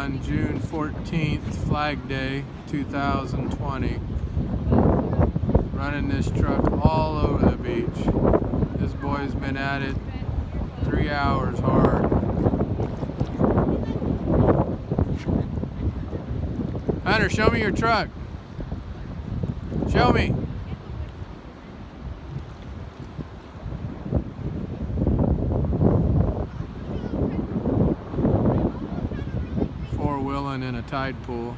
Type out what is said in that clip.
on June 14th, Flag Day 2020. Running this truck all over the beach. This boy's been at it 3 hours hard. Hunter, show me your truck. Show me. Four-wheeling in a tide pool.